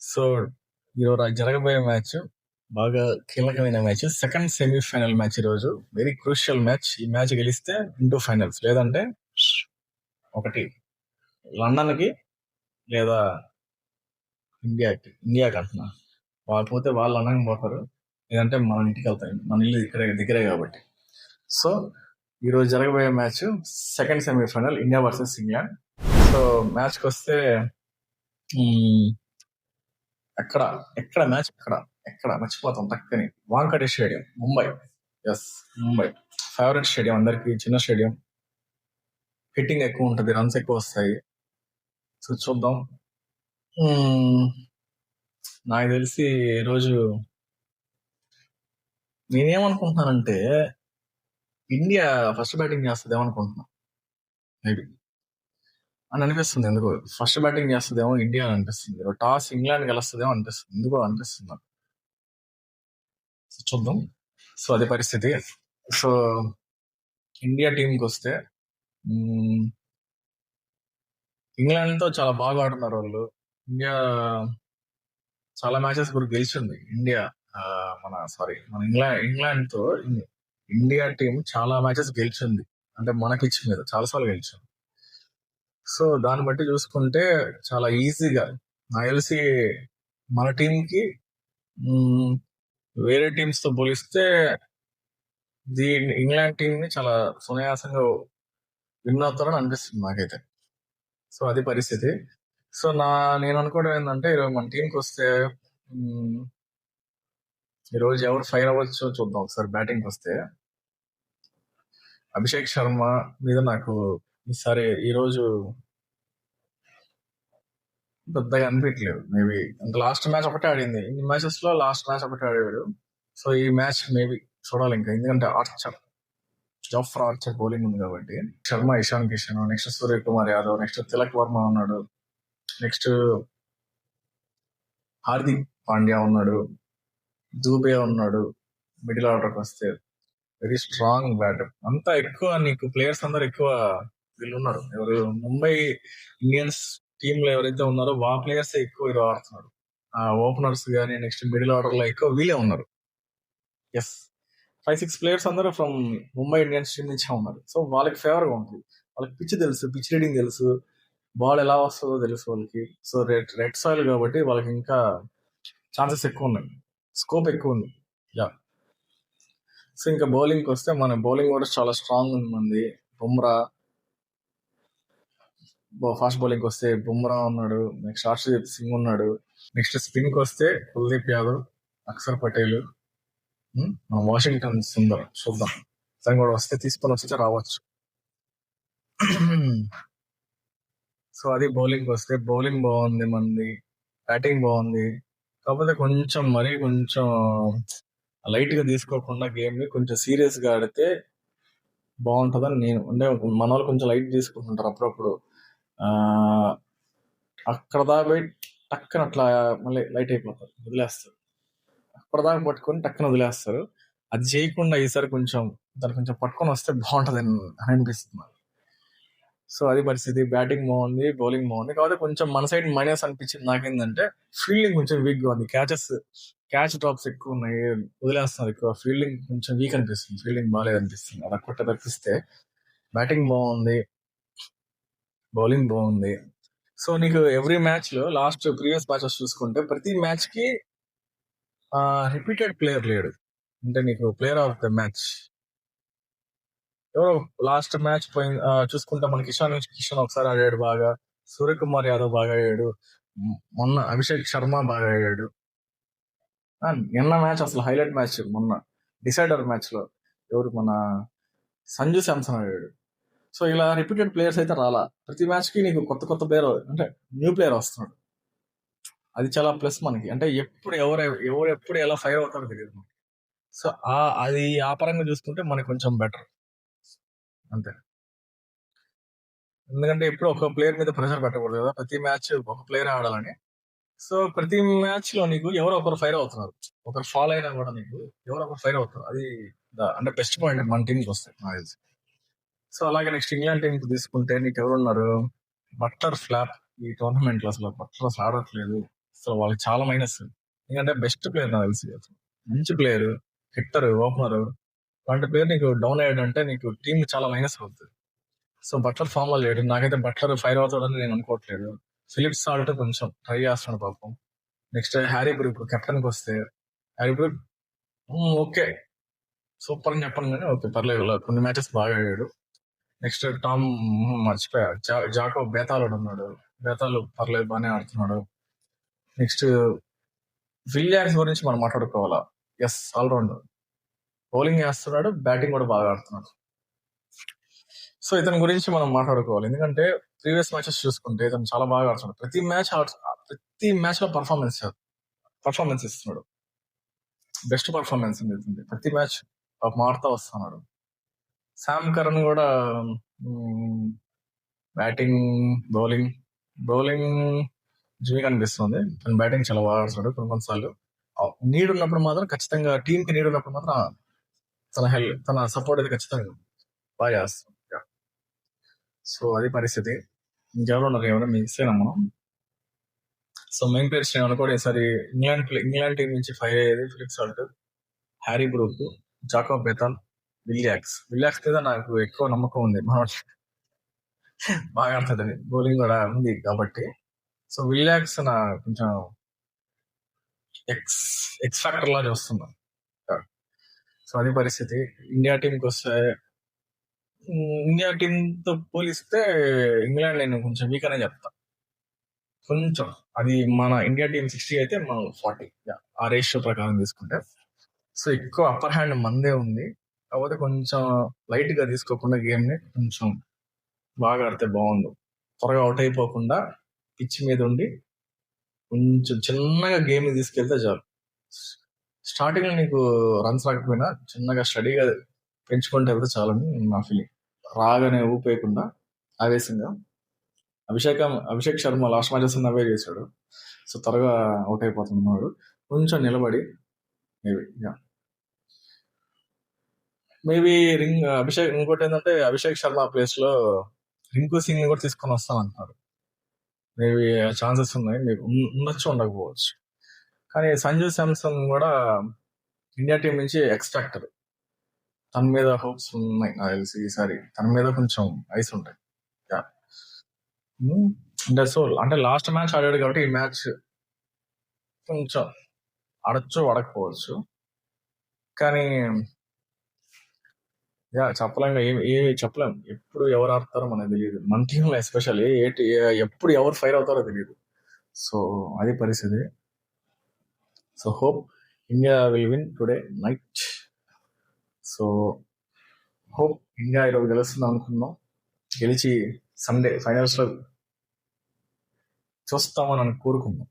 So ఈరోజు జరగబోయే match బాగా కీలకమైన మ్యాచ్. సెకండ్ సెమీఫైనల్ మ్యాచ్ ఈరోజు. Very crucial match. ఈ మ్యాచ్ గెలిస్తే ఇంటూ ఫైనల్స్, లేదంటే ఒకటి లండన్ కి లేదా ఇండియాకి అంటున్నా. వాళ్ళు పోతే వాళ్ళు లండన్కి పోతారు, లేదంటే మన ఇంటికి వెళ్తాయి. మన ఇల్లు దగ్గరే కాబట్టి. సో ఈరోజు జరగబోయే match second semifinal, India versus England. So మ్యాచ్కి వస్తే ఎక్కడ మ్యాచ్ ఎక్కడ మర్చిపోతాం టక్కని. Wankhede stadium, Mumbai. Yes, Mumbai favourite stadium అందరికి. చిన్న స్టేడియం, హిట్టింగ్ ఎక్కువ ఉంటుంది, రన్స్ ఎక్కువ వస్తాయి. సో చూద్దాం. నాకు తెలిసి ఈరోజు నేనేమనుకుంటున్నానంటే ఇండియా ఫస్ట్ బ్యాటింగ్ చేస్తుందేమో అనుకుంటున్నా. మేబీ అని అనిపిస్తుంది. ఎందుకో ఫస్ట్ బ్యాటింగ్ చేస్తుందేమో ఇండియా అని అనిపిస్తుంది. టాస్ ఇంగ్లాండ్ గెలుస్తుందేమో అనిపిస్తుంది. ఎందుకో అనిపిస్తుంది నాకు. చూద్దాం. సో అదే పరిస్థితి. సో ఇండియా టీంకి వస్తే ఇంగ్లాండ్ తో చాలా బాగా ఆడుతున్నారు వాళ్ళు. ఇండియా చాలా మ్యాచెస్ కూడా గెలిచింది. మన ఇంగ్లాండ్ తో ఇండియా టీం చాలా మ్యాచెస్ గెలిచింది. అంటే మన పిచ్ మీద చాలాసార్లు గెలిచింది. సో దాన్ని బట్టి చూసుకుంటే చాలా ఈజీగా నాకు తెలిసి మన టీంకి వేరే టీమ్స్ తో పోలిస్తే ఇంగ్లాండ్ టీం ని చాలా సునాయాసంగా విన్ అవుతారని అనిపిస్తుంది నాకైతే. సో అది పరిస్థితి. సో నేను అనుకోవడం ఏంటంటే ఈరోజు మన టీంకి వస్తే ఈరోజు ఎవరు ఫైర్ అవ్వచ్చో చూద్దాం ఒకసారి. బ్యాటింగ్ వస్తే అభిషేక్ శర్మ మీద నాకు ఈసారి ఈరోజు పెద్దగా అనిపించలేదు. మేబీ లాస్ట్ మ్యాచ్ ఒకటే ఆడింది. ఇన్ని మ్యాచెస్ లో లాస్ట్ మ్యాచ్ ఒకటే ఆడాడు. సో ఈ మ్యాచ్ మేబీ చూడాలి ఇంకా. ఎందుకంటే జాఫ్రా ఆర్చర్ బౌలింగ్ ఉంది కాబట్టి. శర్మ, ఇషాన్ కిషన్, నెక్స్ట్ సూర్యకుమార్ యాదవ్, నెక్స్ట్ తిలక్ వర్మ ఉన్నాడు, నెక్స్ట్ హార్దిక్ పాండ్యా ఉన్నాడు, దూబే ఉన్నాడు. మిడిల్ ఆర్డర్కి వస్తే వెరీ స్ట్రాంగ్ బ్యాటర్. అంతా ఎక్కువ నీకు ప్లేయర్స్ అందరు ఎక్కువ వీళ్ళు ఉన్నారు. ఎవరు ముంబై ఇండియన్స్ టీమ్ లో ఎవరైతే ఉన్నారో వా ప్లేయర్స్ ఎక్కువ ఈరోజు ఆడుతున్నారు. ఆ ఓపెనర్స్ కానీ నెక్స్ట్ మిడిల్ ఆర్డర్ లో ఎక్కువ వీళ్ళే ఉన్నారు. ఎస్, 5-6 ప్లేయర్స్ అందరూ ఫ్రమ్ ముంబై ఇండియన్స్ టీం నుంచే ఉన్నారు. సో వాళ్ళకి ఫేవర్ గా ఉంటుంది. వాళ్ళకి పిచ్ తెలుసు, పిచ్ రీడింగ్ తెలుసు, బాల్ ఎలా వస్తుందో తెలుసు వాళ్ళకి. సో రెడ్ సాయిల్ కాబట్టి వాళ్ళకి ఇంకా ఛాన్సెస్ ఎక్కువ ఉన్నాయి, స్కోప్ ఎక్కువ ఉంది. యా. సో ఇంకా బౌలింగ్కి వస్తే మన బౌలింగ్ కూడా చాలా స్ట్రాంగ్ ఉంది మంది. బుమ్రా ఫాస్ట్ బౌలింగ్ వస్తే బుమ్రా ఉన్నాడు, నెక్స్ట్ హర్షదీప్ సింగ్ ఉన్నాడు. నెక్స్ట్ స్పిన్ కి వస్తే కుల్దీప్ యాదవ్, అక్షర్ పటేల్, మన వాషింగ్టన్ సుందర్. చూద్దాం తను కూడా వస్తే తీసుకొని వస్తే రావచ్చు. సో అది బౌలింగ్ వస్తే బౌలింగ్ బాగుంది మంది, బ్యాటింగ్ బాగుంది. కాకపోతే కొంచెం లైట్ గా తీసుకోకుండా గేమ్ ని కొంచెం సీరియస్ గా ఆడితే బాగుంటుందని నేను. అంటే మన వాళ్ళు కొంచెం లైట్ తీసుకుంటుంటారు అప్పుడప్పుడు. అక్కడ దాకా పోయి టక్కన అట్లా మళ్ళీ లైట్ అయిపోతారు, వదిలేస్తారు. అక్కడ దాకా పట్టుకొని టక్కన వదిలేస్తారు. అది చేయకుండా ఈసారి దాన్ని కొంచెం పట్టుకొని వస్తే బాగుంటది అని అనిపిస్తుంది. సో అది పరిస్థితి. బ్యాటింగ్ బాగుంది, బౌలింగ్ బాగుంది. కాకపోతే కొంచెం మన సైడ్ మైనస్ అనిపించింది నాకేంటంటే ఫీల్డింగ్ కొంచెం వీక్ గా ఉంది. క్యాచ్ డ్రాప్స్ ఎక్కువ ఉన్నాయి, వదిలేస్తున్నారు ఎక్కువ. ఫీల్డింగ్ కొంచెం వీక్ అనిపిస్తుంది, ఫీల్డింగ్ బాగాలేదు అనిపిస్తుంది. అది ఒక్కటే తప్పిస్తే బ్యాటింగ్ బాగుంది, బౌలింగ్ బాగుంది. సో నీకు ఎవ్రీ మ్యాచ్ లో లాస్ట్ ప్రీవియస్ మ్యాచెస్ చూసుకుంటే ప్రతి మ్యాచ్ కి రిపీటెడ్ ప్లేయర్ లేడు. అంటే నీకు ప్లేయర్ ఆఫ్ ద మ్యాచ్ ఎవరో లాస్ట్ మ్యాచ్ చూసుకుంటే మనకి కిషన్ ఒకసారి ఆడాడు బాగా, సూర్యకుమార్ యాదవ్ బాగా ఆడాడు, మొన్న అభిషేక్ శర్మ బాగా ఆడాడు. నిన్న మ్యాచ్ అసలు హైలైట్ మ్యాచ్, మొన్న డిసైడర్ మ్యాచ్ లో ఎవరు మన సంజు శాంసన్ ఆడాడు. సో ఇలా రిపీటెడ్ ప్లేయర్స్ అయితే రాలా. ప్రతి మ్యాచ్ కి నీకు కొత్త ప్లేయర్, అంటే న్యూ ప్లేయర్ వస్తున్నాడు. అది చాలా ప్లస్ మనకి. అంటే ఎప్పుడు ఎలా ఫైర్ అవుతాడో తెలియదు. సో అది ఆ పరంగా చూసుకుంటే మనకి కొంచెం బెటర్ అంతే. ఎందుకంటే ఎప్పుడు ఒక ప్లేయర్ మీద ప్రెషర్ పెట్టకూడదు కదా, ప్రతి మ్యాచ్ ఒక ప్లేయర్ ఆడాలని. సో ప్రతి మ్యాచ్ లో నీకు ఎవరో ఒకరు ఫైర్ అవుతున్నారు. ఒకరు ఫాల్ అయినా కూడా నీకు ఎవరో ఒకరు ఫైర్ అవుతున్నారు. అది అంటే బెస్ట్ పాయింట్ మన టీంకి వస్తాయి నాకు తెలిసి. సో అలాగే నెక్స్ట్ ఇంగ్లాండ్ టీం తీసుకుంటే నీకు ఎవరున్నారు? బట్లర్ ఫ్లాప్ ఈ టోర్నమెంట్ లో అసలు బట్లర్ ఆడట్లేదు. అసలు వాళ్ళకి చాలా మైనస్. ఎందుకంటే బెస్ట్ ప్లేయర్ నాకు తెలిసి అసలు. మంచి ప్లేయర్, హిట్టర్, ఓపెనర్. అలాంటి ప్లేయర్ నీకు డౌన్ అయ్యాడంటే నీకు టీం చాలా మైనస్ అవుతుంది. సో బట్లర్ ఫామ్ లో లేడు. నాకైతే బట్లర్ ఫైర్ అవుతాడని నేను అనుకోవట్లేదు. ఫిలిప్స్ సాల్ట్ కొంచెం ట్రై చేస్తున్నాడు పాపం. నెక్స్ట్ హ్యారీ బ్రూక్ కెప్టెన్ కి వస్తే, హ్యారీ బ్రూక్ ఓకే సూపర్ అని చెప్పను కానీ ఓకే పర్లేదు, కొన్ని మ్యాచెస్ బాగా ఆడాడు. నెక్స్ట్ టామ్ మర్చిపోయా, జాకో బేతాళుడు ఉన్నాడు. బేతాళు పర్లేదు బాగానే ఆడుతున్నాడు. నెక్స్ట్ విలియమ్స్ గురించి మనం మాట్లాడుకోవాలా. ఎస్, ఆల్రౌండర్, బౌలింగ్ వేస్తున్నాడు, బ్యాటింగ్ కూడా బాగా ఆడుతున్నాడు. సో ఇతని గురించి మనం మాట్లాడుకోవాలి. ఎందుకంటే ప్రీవియస్ మ్యాచెస్ చూసుకుంటే ఇతను చాలా బాగా ఆడుతున్నాడు. ప్రతి మ్యాచ్ లో పర్ఫార్మెన్స్ ఇస్తున్నాడు. బెస్ట్ పర్ఫార్మెన్స్ ఉంది ఇతనిది. ప్రతి మ్యాచ్ మారుతా వస్తున్నాడు. శామ్ కరణ్ కూడా బ్యాటింగ్, బౌలింగ్ జిమికి అనిపిస్తుంది. తన బ్యాటింగ్ చాలా బాగా ఆడుతున్నాడు. కొన్నిసార్లు నీడ్ ఉన్నప్పుడు మాత్రం ఖచ్చితంగా, టీమ్ కి నీడ్ ఉన్నప్పుడు మాత్రం తన సపోర్ట్ అయితే ఖచ్చితంగా బాగా చేస్తాం. సో అది పరిస్థితి. ఇంకెవరు ఉన్నారు, ఎవరైనా మిస్ అయినా మనం. సో మెయిన్ ప్లేయర్స్ నేను అనుకోండి ఈసారి ఇంగ్లాండ్ టీం నుంచి ఫైర్ అయ్యేది Philips Salt, Harry Brook, Jacob Bethell, విలియాక్స్ మీద నాకు ఎక్కువ నమ్మకం ఉంది. బాగా ఆడుతుందని, బౌలింగ్ కూడా ఉంది కాబట్టి. సో విలియాక్స్ నా కొంచెం ఎక్స్ ఫ్యాక్టర్ లా చూస్తున్నా. సో అది పరిస్థితి. ఇండియా టీంకి వస్తే, ఇండియా టీమ్ తో పోలిస్తే ఇంగ్లాండ్ నేను కొంచెం వీక్ అనే చెప్తా. కొంచెం అది మన ఇండియా టీం 60 అయితే మనం 40, ఆ రేషియో ప్రకారం తీసుకుంటే. సో ఎక్కువ అప్పర్ హ్యాండ్ మందే ఉంది. కాకపోతే కొంచెం లైట్ గా తీసుకోకుండా గేమ్ ని కొంచెం బాగా ఆడితే బాగుండు. త్వరగా అవుట్ అయిపోకుండా పిచ్ మీద ఉండి కొంచెం చిన్నగా గేమ్ ని తీసుకెళ్తే చాలు. స్టార్టింగ్ లో నీకు రన్స్ రాకపోయినా చిన్నగా స్టడీగా పెంచుకుంటే వెళ్తే చాలని నా ఫీలింగ్. రాగానే ఊపేయకుండా ఆవేశంగా. అభిషేక్ శర్మ లాస్ట్ మ్యాచెస్ అవే చేశాడు. సో త్వరగా అవుట్ అయిపోతున్నాడు. కొంచెం నిలబడి మేబీ ఇంకోటి ఏంటంటే అభిషేక్ శర్మ ప్లేస్ లో రింకు సింగ్ కూడా తీసుకొని వస్తానంటున్నారు. మేబీ ఛాన్సెస్ ఉన్నాయి, మీకు ఉండొచ్చు ఉండకపోవచ్చు. కానీ సంజు శాంసన్ కూడా ఇండియా టీం నుంచి ఎక్స్ట్రాక్టర్. తన మీద హోప్స్ ఉన్నాయి నాకు తెలిసి. ఈసారి తన మీద కొంచెం ఐస్ ఉంటాయి. అంటే లాస్ట్ మ్యాచ్ ఆడాడు కాబట్టి ఈ మ్యాచ్ కొంచెం ఆడచ్చు ఆడకపోవచ్చు. కానీ చెప్పలేం, ఏమి చెప్పలేం. ఎప్పుడు ఎవరు ఆడతారో మనకు తెలియదు. మన టీంలో ఎస్పెషల్లీ ఎప్పుడు ఎవరు ఫైర్ అవుతారో తెలియదు. సో అది పరిస్థితి. So hope India will win today night. So hope India ఈరోజు గెలుస్తుందాం అనుకున్నాం. గెలిచి సండే ఫైనల్స్ లో చూస్తామని కోరుకుందాం.